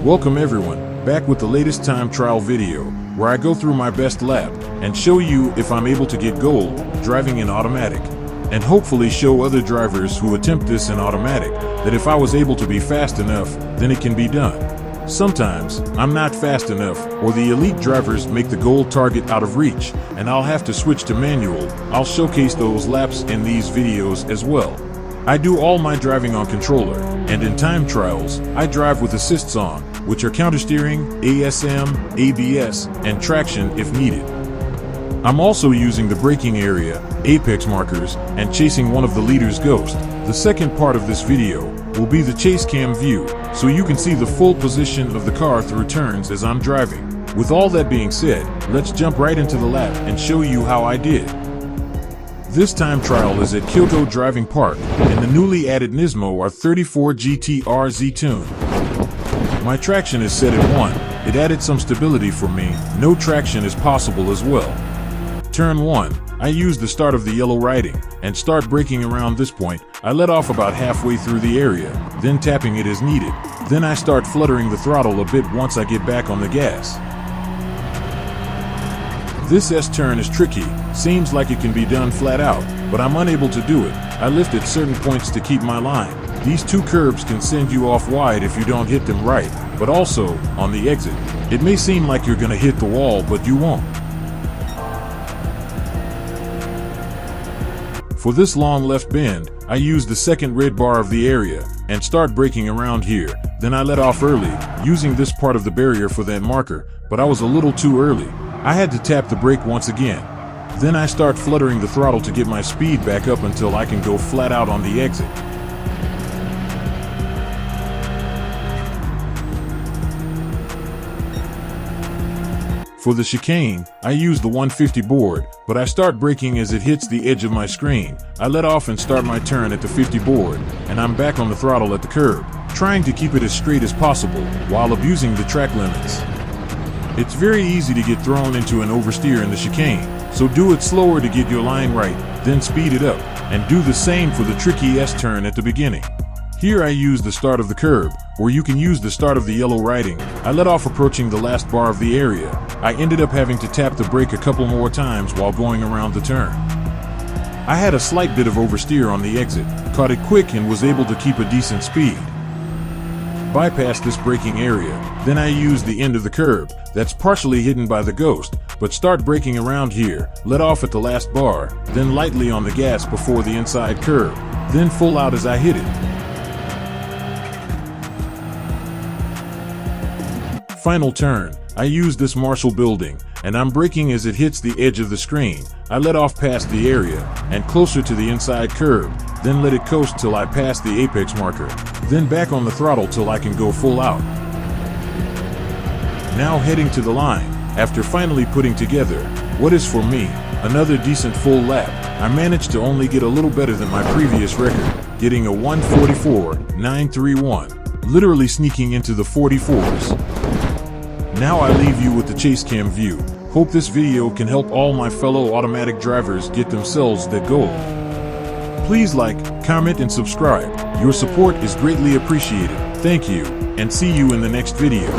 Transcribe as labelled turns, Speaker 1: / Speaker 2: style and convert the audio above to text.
Speaker 1: Welcome everyone, back with the latest time trial video, where I go through my best lap and show you if I'm able to get gold driving in automatic, and hopefully show other drivers who attempt this in automatic that if I was able to be fast enough, then it can be done. Sometimes I'm not fast enough, or the elite drivers make the gold target out of reach, and I'll have to switch to manual. I'll showcase those laps in these videos as well. I do all my driving on controller, and in time trials, I drive with assists on, which are countersteering, ASM, ABS, and traction if needed. I'm also using the braking area, apex markers, and chasing one of the leader's ghost. The second part of this video will be the chase cam view, so you can see the full position of the car through turns as I'm driving. With all that being said, let's jump right into the lap and show you how I did. This time trial is at Kyoto Driving Park, in the newly added Nismo R34 GT-RZ tune. My traction is set at 1, it added some stability for me, no traction is possible as well. Turn 1, I use the start of the yellow writing, and start braking around this point. I let off about halfway through the area, then tapping it as needed. Then I start fluttering the throttle a bit once I get back on the gas. This S-turn is tricky, seems like it can be done flat out, but I'm unable to do it. I lift at certain points to keep my line. These two curbs can send you off wide if you don't hit them right, but also, on the exit, it may seem like you're gonna hit the wall, but you won't. For this long left bend, I use the second red bar of the area, and start braking around here. Then I let off early, using this part of the barrier for that marker, but I was a little too early. I had to tap the brake once again. Then I start fluttering the throttle to get my speed back up until I can go flat out on the exit. For the chicane, I use the 150 board, but I start braking as it hits the edge of my screen. I let off and start my turn at the 50 board, and I'm back on the throttle at the curb, trying to keep it as straight as possible while abusing the track limits. It's very easy to get thrown into an oversteer in the chicane, so do it slower to get your line right, then speed it up, and do the same for the tricky S-turn at the beginning. Here I use the start of the curb, or you can use the start of the yellow writing. I let off approaching the last bar of the area. I ended up having to tap the brake a couple more times while going around the turn. I had a slight bit of oversteer on the exit, caught it quick and was able to keep a decent speed. Bypass this braking area, then I use the end of the curb, that's partially hidden by the ghost, but start braking around here, let off at the last bar, then lightly on the gas before the inside curb, then full out as I hit it. Final turn, I use this Marshall building, and I'm braking as it hits the edge of the screen. I let off past the area, and closer to the inside curb, then let it coast till I pass the apex marker, then back on the throttle till I can go full out. Now heading to the line, after finally putting together what is for me another decent full lap, I managed to only get a little better than my previous record, getting a 1:44.931, literally sneaking into the 44s. Now I leave you with the chase cam view. Hope this video can help all my fellow automatic drivers get themselves that gold. Please like, comment, and subscribe. Your support is greatly appreciated. Thank you, and see you in the next video.